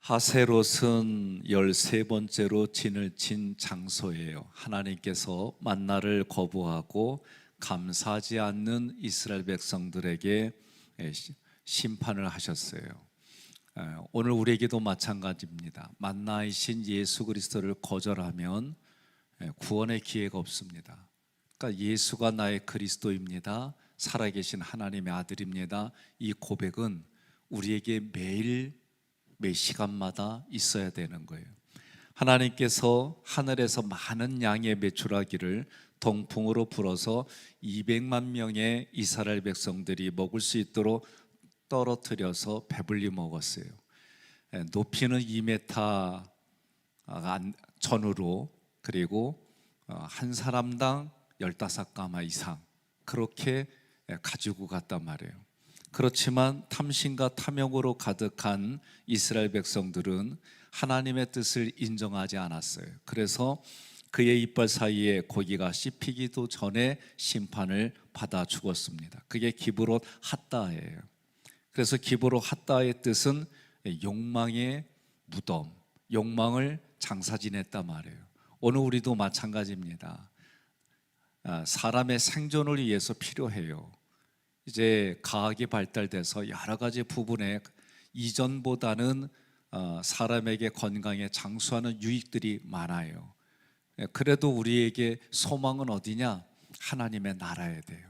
하세롯은 13번째로 진을 친 장소예요. 하나님께서 만나를 거부하고 감사하지 않는 이스라엘 백성들에게 심판을 하셨어요. 오늘 우리에게도 마찬가지입니다. 만나이신 예수 그리스도를 거절하면 구원의 기회가 없습니다. 그러니까 예수가 나의 그리스도입니다, 살아계신 하나님의 아들입니다, 이 고백은 우리에게 매일 매 시간마다 있어야 되는 거예요. 하나님께서 하늘에서 많은 양의 메추라기를 동풍으로 불어서 200만 명의 이스라엘 백성들이 먹을 수 있도록 떨어뜨려서 배불리 먹었어요. 높이는 2m 전후로, 그리고 한 사람당 15가마 이상 그렇게 가지고 갔단 말이에요. 그렇지만 탐심과 탐욕으로 가득한 이스라엘 백성들은 하나님의 뜻을 인정하지 않았어요. 그래서 그의 이빨 사이에 고기가 씹히기도 전에 심판을 받아 죽었습니다. 그게 기브롯 핫다예요. 그래서 기브롯 핫다의 뜻은 욕망의 무덤, 욕망을 장사 지냈단 말이에요. 오늘 우리도 마찬가지입니다. 사람의 생존을 위해서 필요해요. 이제 과학이 발달돼서 여러 가지 부분에 이전보다는 사람에게 건강에 장수하는 유익들이 많아요. 그래도 우리에게 소망은 어디냐? 하나님의 나라에 돼요.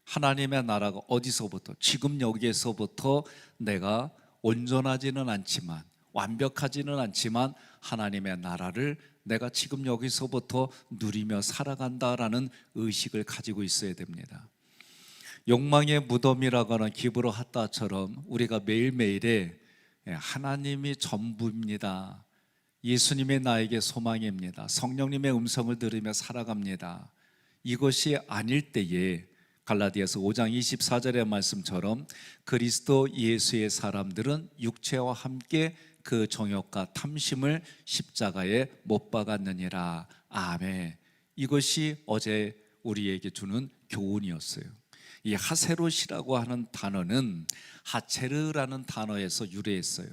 하나님의 나라가 어디서부터? 지금 여기에서부터 내가 온전하지는 않지만, 완벽하지는 않지만 하나님의 나라를 내가 지금 여기서부터 누리며 살아간다라는 의식을 가지고 있어야 됩니다. 욕망의 무덤이라고 하는 기브롯 핫다처럼 우리가 매일매일에 하나님이 전부입니다, 예수님의 나에게 소망입니다, 성령님의 음성을 들으며 살아갑니다, 이것이 아닐 때에 갈라디아서 5장 24절의 말씀처럼 그리스도 예수의 사람들은 육체와 함께 그 정욕과 탐심을 십자가에 못 박았느니라. 아멘. 이것이 어제 우리에게 주는 교훈이었어요. 이 하세롯이라고 하는 단어는 하체르라는 단어에서 유래했어요.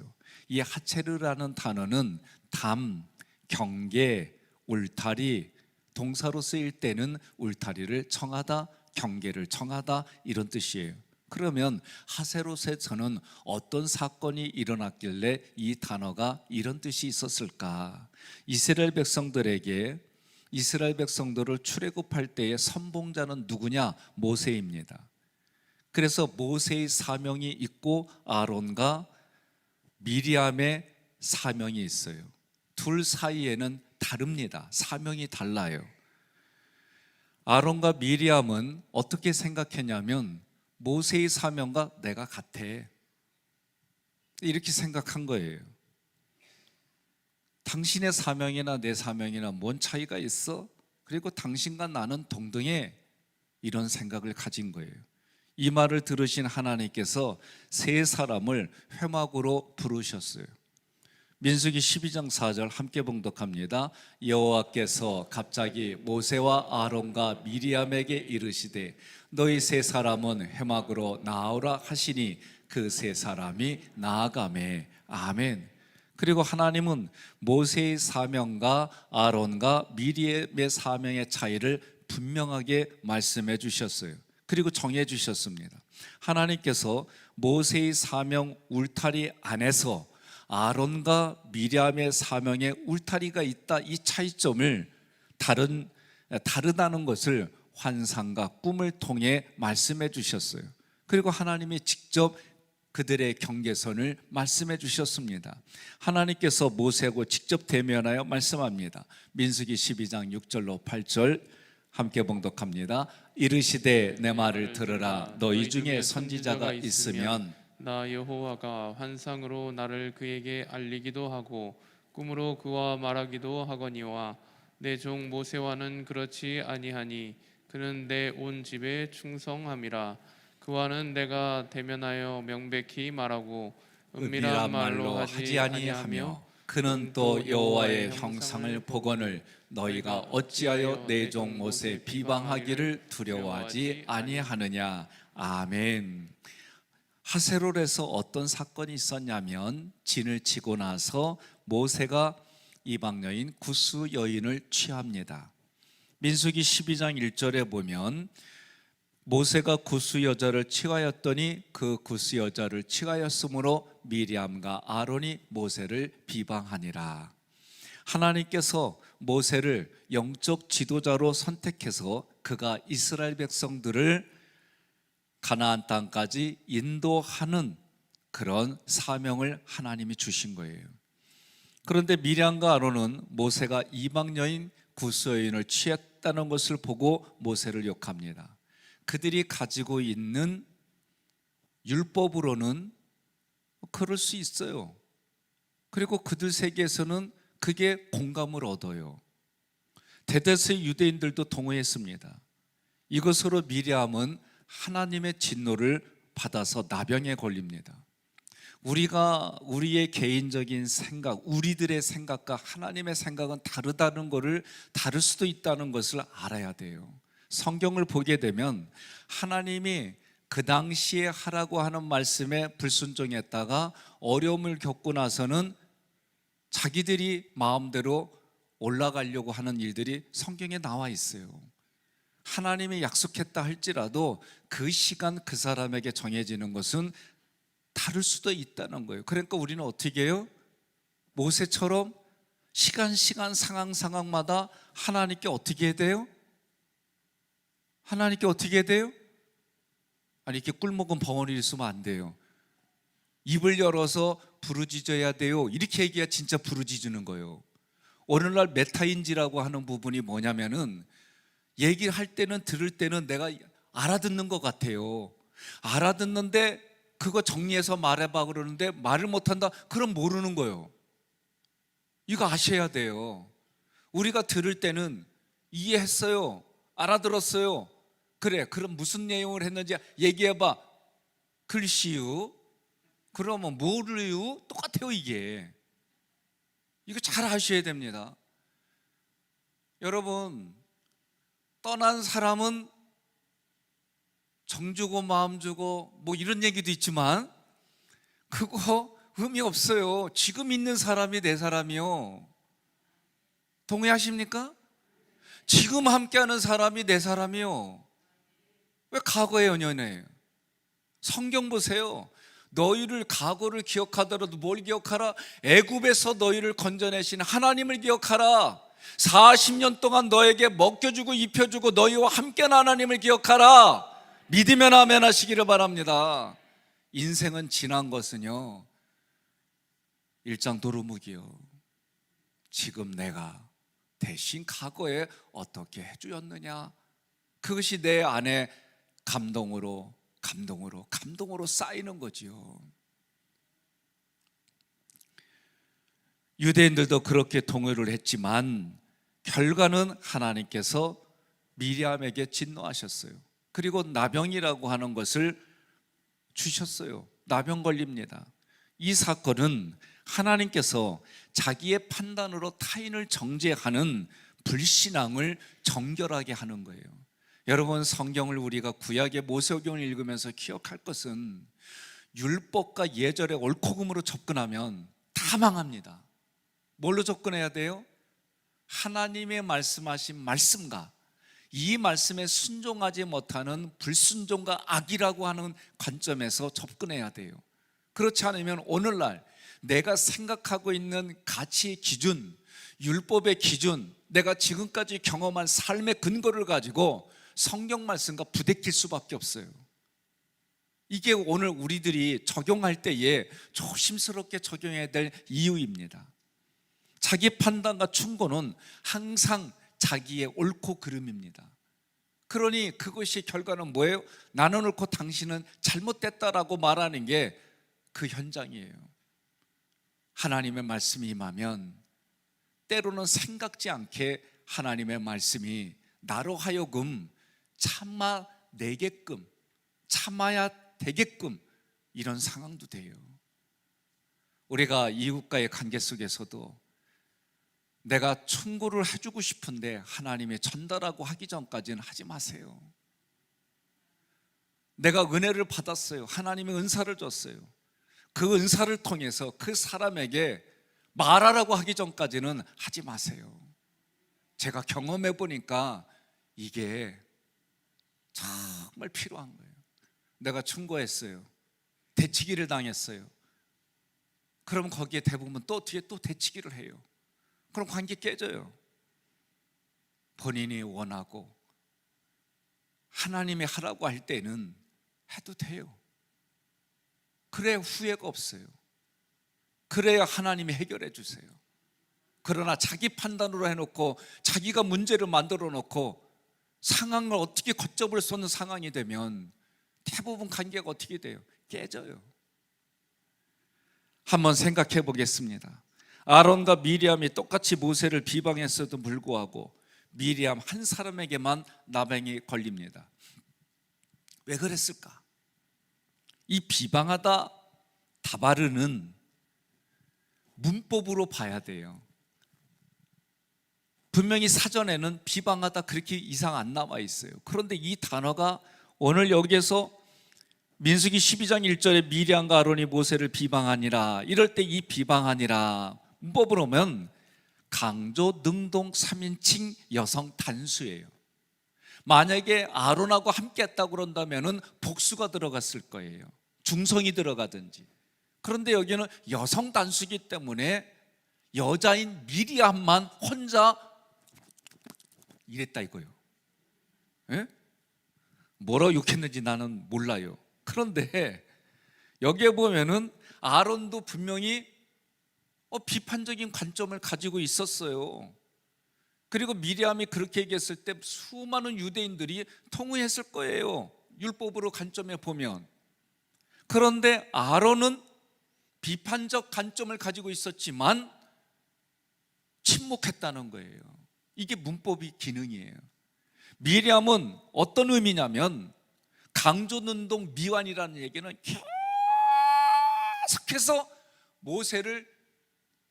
이 하체르라는 단어는 담, 경계, 울타리, 동사로 쓰일 때는 울타리를 청하다, 경계를 청하다, 이런 뜻이에요. 그러면 하세롯에서는 어떤 사건이 일어났길래 이 단어가 이런 뜻이 있었을까? 이스라엘 백성들을 출애굽할 때의 선봉자는 누구냐? 모세입니다. 그래서 모세의 사명이 있고 아론과 미리암의 사명이 있어요. 둘 사이에는 다릅니다. 사명이 달라요. 아론과 미리암은 어떻게 생각했냐면 모세의 사명과 내가 같아, 이렇게 생각한 거예요. 당신의 사명이나 내 사명이나 뭔 차이가 있어? 그리고 당신과 나는 동등해, 이런 생각을 가진 거예요. 이 말을 들으신 하나님께서 세 사람을 회막으로 부르셨어요. 민수기 12장 4절 함께 봉독합니다. 여호와께서 갑자기 모세와 아론과 미리암에게 이르시되 너희 세 사람은 회막으로 나오라 하시니 그 세 사람이 나아가매. 아멘. 그리고 하나님은 모세의 사명과 아론과 미리암의 사명의 차이를 분명하게 말씀해 주셨어요. 그리고 정해 주셨습니다. 하나님께서 모세의 사명 울타리 안에서 아론과 미리암의 사명에 울타리가 있다, 이 차이점을 다르다는 것을 환상과 꿈을 통해 말씀해 주셨어요. 그리고 하나님이 직접 그들의 경계선을 말씀해 주셨습니다. 하나님께서 모세하고 직접 대면하여 말씀합니다. 민수기 12장 6절로 8절 함께 봉독합니다. 이르시되 내 말을 들으라. 너희 중에 선지자가 있으면 나 여호와가 환상으로 나를 그에게 알리기도 하고 꿈으로 그와 말하기도 하거니와 내 종 모세와는 그렇지 아니하니 그는 내 온 집에 충성함이라. 그와는 내가 대면하여 명백히 말하고 은밀한 말로 하지 아니하며 그는 또 여호와의 형상을 보거늘 너희가 어찌하여 내 종 모세 비방하기를 두려워하지 아니하느냐. 아멘. 하세롤에서 어떤 사건이 있었냐면, 진을 치고 나서 모세가 이방 여인 구스 여인을 취합니다. 민수기 12장 1절에 보면 모세가 구스 여자를 취하였더니 그 구스 여자를 취하였으므로 미리암과 아론이 모세를 비방하니라. 하나님께서 모세를 영적 지도자로 선택해서 그가 이스라엘 백성들을 가나안 땅까지 인도하는 그런 사명을 하나님이 주신 거예요. 그런데 미리암과 아론은 모세가 이방 여인 구스 여인을 취했다는 것을 보고 모세를 욕합니다. 그들이 가지고 있는 율법으로는 그럴 수 있어요. 그리고 그들 세계에서는 그게 공감을 얻어요. 대다수의 유대인들도 동의했습니다. 이것으로 미리암은 하나님의 진노를 받아서 나병에 걸립니다. 우리가 우리의 개인적인 생각, 우리들의 생각과 하나님의 생각은 다르다는 것을, 다를 수도 있다는 것을 알아야 돼요. 성경을 보게 되면 하나님이 그 당시에 하라고 하는 말씀에 불순종했다가 어려움을 겪고 나서는 자기들이 마음대로 올라가려고 하는 일들이 성경에 나와 있어요. 하나님이 약속했다 할지라도 그 시간 그 사람에게 정해지는 것은 다를 수도 있다는 거예요. 그러니까 우리는 어떻게 해요? 모세처럼 시간 상황마다 하나님께 어떻게 해야 돼요? 하나님께 어떻게 해야 돼요? 아니, 이렇게 꿀먹은 벙어리를 쓰면 안 돼요. 입을 열어서 부르짖어야 돼요. 이렇게 얘기해야 진짜 부르짖는 거예요. 오늘날 메타인지라고 하는 부분이 뭐냐면은, 얘기를 할 때는 들을 때는 내가 알아듣는 것 같아요. 알아듣는데 그거 정리해서 말해봐 그러는데 말을 못한다? 그럼 모르는 거예요. 이거 아셔야 돼요. 우리가 들을 때는 이해했어요, 알아들었어요. 그래, 그럼 무슨 내용을 했는지 얘기해봐. 글씨유. 그러면 뭐를요? 똑같아요. 이거 잘 아셔야 됩니다. 여러분, 떠난 사람은 정 주고 마음 주고 뭐 이런 얘기도 있지만 그거 의미 없어요. 지금 있는 사람이 내 사람이요. 동의하십니까? 지금 함께하는 사람이 내 사람이요. 왜 과거에 연연해요? 성경 보세요. 너희를 과거를 기억하더라도 뭘 기억하라? 애굽에서 너희를 건져내신 하나님을 기억하라. 40년 동안 너에게 먹여주고 입혀주고 너희와 함께한 하나님을 기억하라. 믿으면 아멘 하시기를 바랍니다. 인생은 지난 것은요, 일장 도루묵이요. 지금 내가 대신 과거에 어떻게 해주었느냐, 그것이 내 안에 감동으로 쌓이는 거지요. 유대인들도 그렇게 동의를 했지만 결과는 하나님께서 미리암에게 진노하셨어요. 그리고 나병이라고 하는 것을 주셨어요. 나병 걸립니다. 이 사건은 하나님께서 자기의 판단으로 타인을 정죄하는 불신앙을 정결하게 하는 거예요. 여러분, 성경을 우리가 구약의 모세오경을 읽으면서 기억할 것은 율법과 예절의 옳고 그름으로 접근하면 다 망합니다. 뭘로 접근해야 돼요? 하나님의 말씀하신 말씀과 이 말씀에 순종하지 못하는 불순종과 악이라고 하는 관점에서 접근해야 돼요. 그렇지 않으면 오늘날 내가 생각하고 있는 가치의 기준, 율법의 기준, 내가 지금까지 경험한 삶의 근거를 가지고 성경 말씀과 부대낄 수밖에 없어요. 이게 오늘 우리들이 적용할 때에 조심스럽게 적용해야 될 이유입니다. 자기 판단과 충고는 항상 자기의 옳고 그름입니다. 그러니 그것이 결과는 뭐예요? 나는 옳고 당신은 잘못됐다라고 말하는 게 그 현장이에요. 하나님의 말씀이 임하면 때로는 생각지 않게 하나님의 말씀이 나로 하여금 참아내게끔, 참아야 되게끔 이런 상황도 돼요. 우리가 이웃과의 관계 속에서도 내가 충고를 해주고 싶은데 하나님의 전달하고 하기 전까지는 하지 마세요. 내가 은혜를 받았어요. 하나님의 은사를 줬어요. 그 은사를 통해서 그 사람에게 말하라고 하기 전까지는 하지 마세요. 제가 경험해 보니까 이게 정말 필요한 거예요. 내가 충고했어요. 대치기를 당했어요. 그럼 거기에 대부분 또 뒤에 또 대치기를 해요. 그럼 관계 깨져요. 본인이 원하고 하나님이 하라고 할 때는 해도 돼요. 그래야 후회가 없어요. 그래야 하나님이 해결해 주세요. 그러나 자기 판단으로 해놓고 자기가 문제를 만들어 놓고 상황을 어떻게 걷잡을 수 없는 상황이 되면 대부분 관계가 어떻게 돼요? 깨져요. 한번 생각해 보겠습니다. 아론과 미리암이 똑같이 모세를 비방했어도 불구하고 미리암 한 사람에게만 나병이 걸립니다. 왜 그랬을까? 이 비방하다 다바르는 문법으로 봐야 돼요. 분명히 사전에는 비방하다 그렇게 이상 안 나와 있어요. 그런데 이 단어가 오늘 여기에서 민수기 12장 1절에 미리암과 아론이 모세를 비방하니라, 이럴 때 이 비방하니라 문법으로 보면 강조, 능동, 3인칭 여성 단수예요. 만약에 아론하고 함께 했다고 그런다면 복수가 들어갔을 거예요. 중성이 들어가든지. 그런데 여기는 여성 단수이기 때문에 여자인 미리암만 혼자 이랬다 이거예요. 예? 뭐라고 욕했는지 나는 몰라요. 그런데 여기에 보면은 아론도 분명히 비판적인 관점을 가지고 있었어요. 그리고 미리암이 그렇게 얘기했을 때 수많은 유대인들이 통회했을 거예요. 율법으로 관점에 보면. 그런데 아론은 비판적 관점을 가지고 있었지만 침묵했다는 거예요. 이게 문법이 기능이에요. 미리암은 어떤 의미냐면 강조능동 미완이라는 얘기는 계속해서 모세를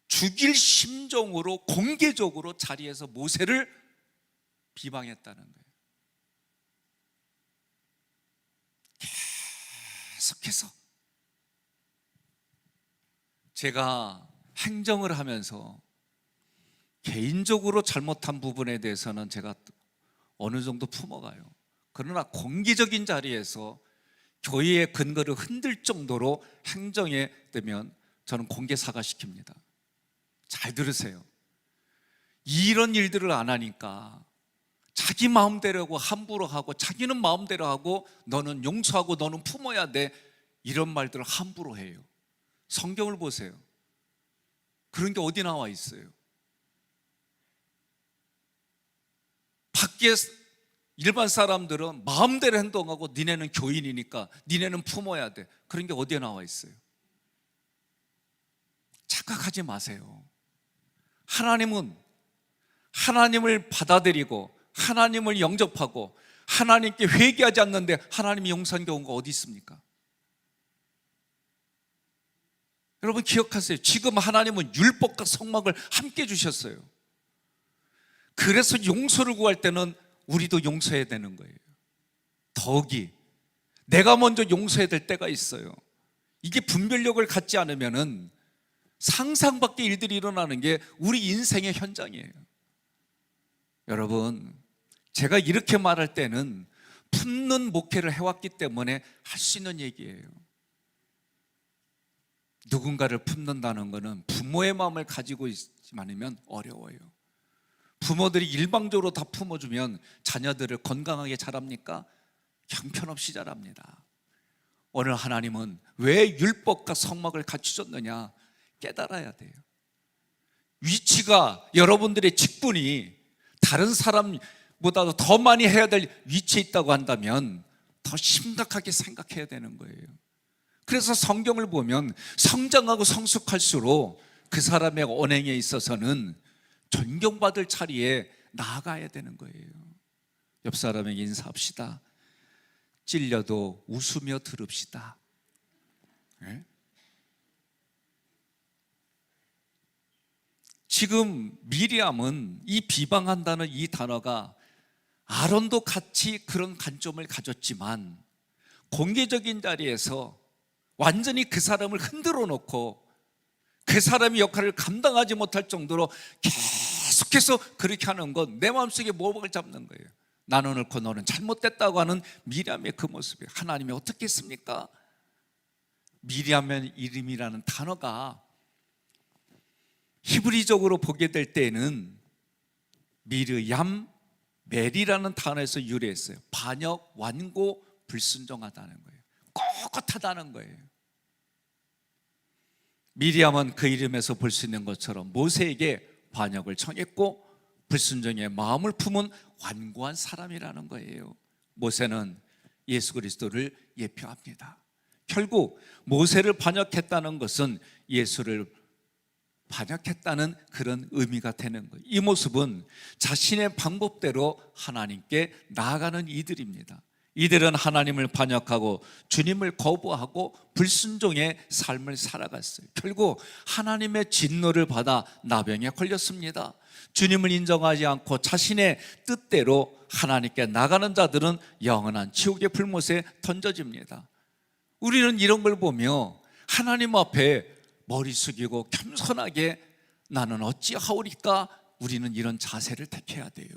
죽일 심정으로 공개적으로 자리에서 모세를 비방했다는 거예요. 계속해서. 제가 행정을 하면서 개인적으로 잘못한 부분에 대해서는 제가 어느 정도 품어가요. 그러나 공개적인 자리에서 교회의 근거를 흔들 정도로 행정에 되면 저는 공개 사과시킵니다. 잘 들으세요. 이런 일들을 안 하니까 자기 마음대로 하고 함부로 하고 자기는 마음대로 하고 너는 용서하고 너는 품어야 돼, 이런 말들을 함부로 해요. 성경을 보세요. 그런 게 어디 나와 있어요? 밖에 일반 사람들은 마음대로 행동하고 니네는 교인이니까 니네는 품어야 돼, 그런 게 어디에 나와 있어요? 착각하지 마세요. 하나님은 하나님을 받아들이고 하나님을 영접하고 하나님께 회개하지 않는데 하나님이 용서한 경우가 어디 있습니까? 여러분 기억하세요. 지금 하나님은 율법과 성막을 함께 주셨어요. 그래서 용서를 구할 때는 우리도 용서해야 되는 거예요. 더욱이 내가 먼저 용서해야 될 때가 있어요. 이게 분별력을 갖지 않으면은 상상 밖의 일들이 일어나는 게 우리 인생의 현장이에요. 여러분, 제가 이렇게 말할 때는 품는 목회를 해왔기 때문에 할 수 있는 얘기예요. 누군가를 품는다는 것은 부모의 마음을 가지고 있지 않으면 어려워요. 부모들이 일방적으로 다 품어주면 자녀들을 건강하게 자랍니까? 형편없이 자랍니다. 오늘 하나님은 왜 율법과 성막을 갖추셨느냐 깨달아야 돼요. 위치가, 여러분들의 직분이 다른 사람보다도 더 많이 해야 될 위치에 있다고 한다면 더 심각하게 생각해야 되는 거예요. 그래서 성경을 보면 성장하고 성숙할수록 그 사람의 언행에 있어서는 존경받을 자리에 나아가야 되는 거예요. 옆 사람에게 인사합시다. 찔려도 웃으며 들읍시다. 네? 지금 미리암은 이 비방한다는 이 단어가 아론도 같이 그런 관점을 가졌지만 공개적인 자리에서 완전히 그 사람을 흔들어 놓고 그 사람의 역할을 감당하지 못할 정도로 계속해서 그렇게 하는 건 내 마음속에 모박을 잡는 거예요. 나는 옳고 너는 잘못됐다고 하는 미리암의 그 모습이 하나님이 어떻게 했습니까? 미리암의 이름이라는 단어가 히브리적으로 보게 될 때에는 미르얌, 메리라는 단어에서 유래했어요. 반역, 완고, 불순종하다는 거예요. 꼿꼿하다는 거예요. 미리암은 그 이름에서 볼 수 있는 것처럼 모세에게 반역을 청했고 불순종의 마음을 품은 완고한 사람이라는 거예요. 모세는 예수 그리스도를 예표합니다. 결국 모세를 반역했다는 것은 예수를 반역했다는 그런 의미가 되는 거예요. 이 모습은 자신의 방법대로 하나님께 나아가는 이들입니다. 이들은 하나님을 반역하고 주님을 거부하고 불순종의 삶을 살아갔어요. 결국 하나님의 진노를 받아 나병에 걸렸습니다. 주님을 인정하지 않고 자신의 뜻대로 하나님께 나가는 자들은 영원한 지옥의 불못에 던져집니다. 우리는 이런 걸 보며 하나님 앞에 머리 숙이고 겸손하게 나는 어찌하오리까, 우리는 이런 자세를 택해야 돼요.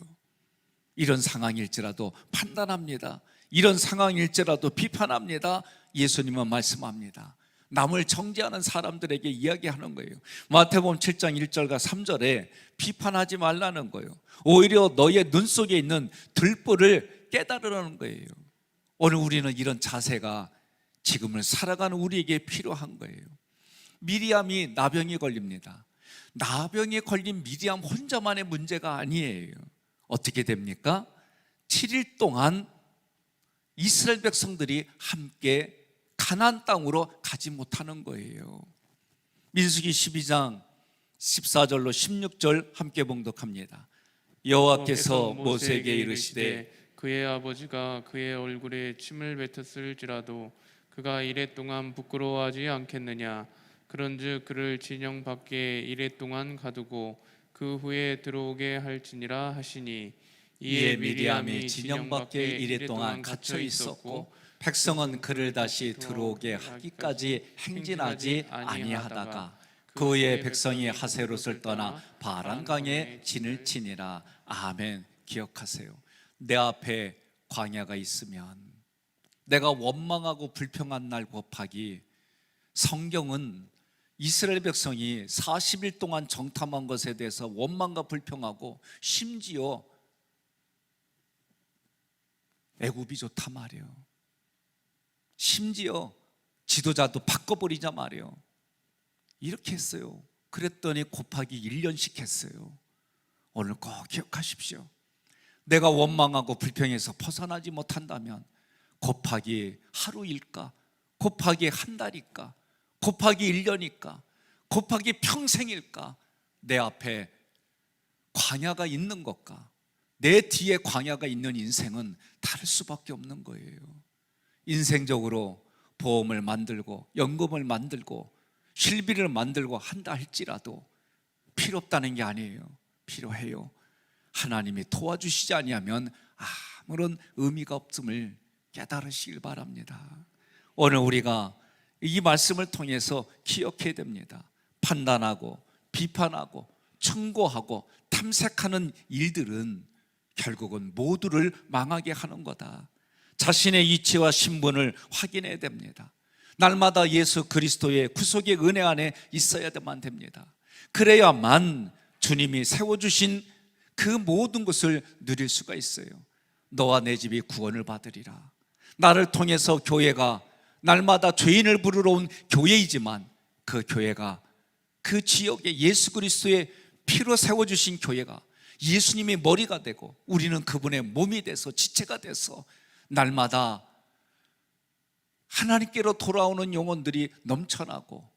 이런 상황일지라도 판단합니다. 이런 상황일지라도 비판합니다. 예수님은 말씀합니다. 남을 정죄하는 사람들에게 이야기하는 거예요. 마태복음 7장 1절과 3절에 비판하지 말라는 거예요. 오히려 너의 눈 속에 있는 들보를 깨달으라는 거예요. 오늘 우리는 이런 자세가 지금을 살아가는 우리에게 필요한 거예요. 미리암이 나병에 걸립니다. 나병에 걸린 미리암 혼자만의 문제가 아니에요. 어떻게 됩니까? 7일 동안 이스라엘 백성들이 함께 가나안 땅으로 가지 못하는 거예요. 민수기 12장 14절로 16절 함께 봉독합니다. 여호와께서 모세에게 이르시되 그의 아버지가 그의 얼굴에 침을 뱉었을지라도 그가 이레 동안 부끄러워하지 않겠느냐. 그런즉 그를 진영 밖에 이레 동안 가두고 그 후에 들어오게 할지니라 하시니, 이에 미리암이 진영 밖에 이레 동안 갇혀 있었고 백성은 그를 다시 들어오게 하기까지 행진하지 아니하다가 그 후에 백성이 하세롯을 떠나 바란강에 진을 치니라. 아멘. 기억하세요. 내 앞에 광야가 있으면 내가 원망하고 불평한 날 곱하기, 성경은 이스라엘 백성이 40일 동안 정탐한 것에 대해서 원망과 불평하고 심지어 애굽이 좋다 말이에요. 심지어 지도자도 바꿔버리자 말이에요. 이렇게 했어요. 그랬더니 곱하기 1년씩 했어요. 오늘 꼭 기억하십시오. 내가 원망하고 불평해서 벗어나지 못한다면 곱하기 하루일까? 곱하기 한 달일까? 곱하기 1년일까? 곱하기 평생일까? 내 앞에 광야가 있는 것과 내 뒤에 광야가 있는 인생은 다를 수밖에 없는 거예요. 인생적으로 보험을 만들고 연금을 만들고 실비를 만들고 한다 할지라도 필요 없다는 게 아니에요. 필요해요. 하나님이 도와주시지 아니하면 아무런 의미가 없음을 깨달으시길 바랍니다. 오늘 우리가 이 말씀을 통해서 기억해야 됩니다. 판단하고 비판하고 청구하고 탐색하는 일들은 결국은 모두를 망하게 하는 거다. 자신의 위치와 신분을 확인해야 됩니다. 날마다 예수 그리스도의 구속의 은혜 안에 있어야만 됩니다. 그래야만 주님이 세워주신 그 모든 것을 누릴 수가 있어요. 너와 내 집이 구원을 받으리라. 나를 통해서 교회가 날마다 죄인을 부르러 온 교회이지만 그 교회가 그 지역에 예수 그리스도의 피로 세워주신 교회가 예수님이 머리가 되고 우리는 그분의 몸이 돼서 지체가 돼서 날마다 하나님께로 돌아오는 영혼들이 넘쳐나고,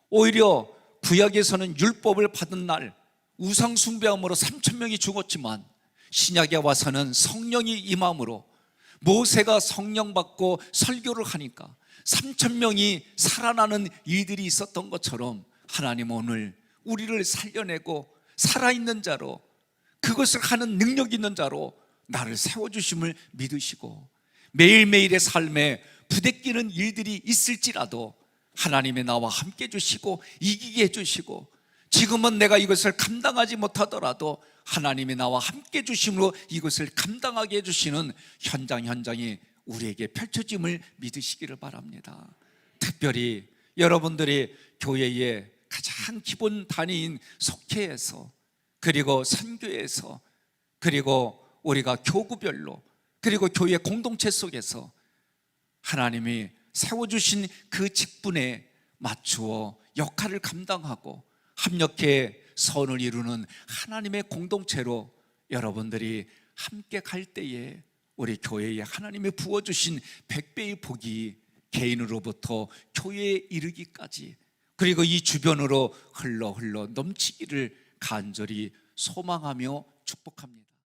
오히려 구약에서는 율법을 받은 날 우상 숭배함으로 3,000명이 죽었지만 신약에 와서는 성령이 임함으로 모세가 성령 받고 설교를 하니까 3,000명이 살아나는 일들이 있었던 것처럼 하나님 오늘 우리를 살려내고 살아있는 자로, 그것을 하는 능력 있는 자로 나를 세워주심을 믿으시고 매일매일의 삶에 부대끼는 일들이 있을지라도 하나님이 나와 함께 해주시고 이기게 해주시고, 지금은 내가 이것을 감당하지 못하더라도 하나님이 나와 함께 해주심으로 이것을 감당하게 해주시는 현장이 우리에게 펼쳐짐을 믿으시기를 바랍니다. 특별히 여러분들이 교회의 가장 기본 단위인 속회에서, 그리고 선교에서, 그리고 우리가 교구별로, 그리고 교회 공동체 속에서 하나님이 세워주신 그 직분에 맞추어 역할을 감당하고 합력해 선을 이루는 하나님의 공동체로 여러분들이 함께 갈 때에 우리 교회에 하나님이 부어주신 100배의 복이 개인으로부터 교회에 이르기까지, 그리고 이 주변으로 흘러 넘치기를 간절히 소망하며 축복합니다.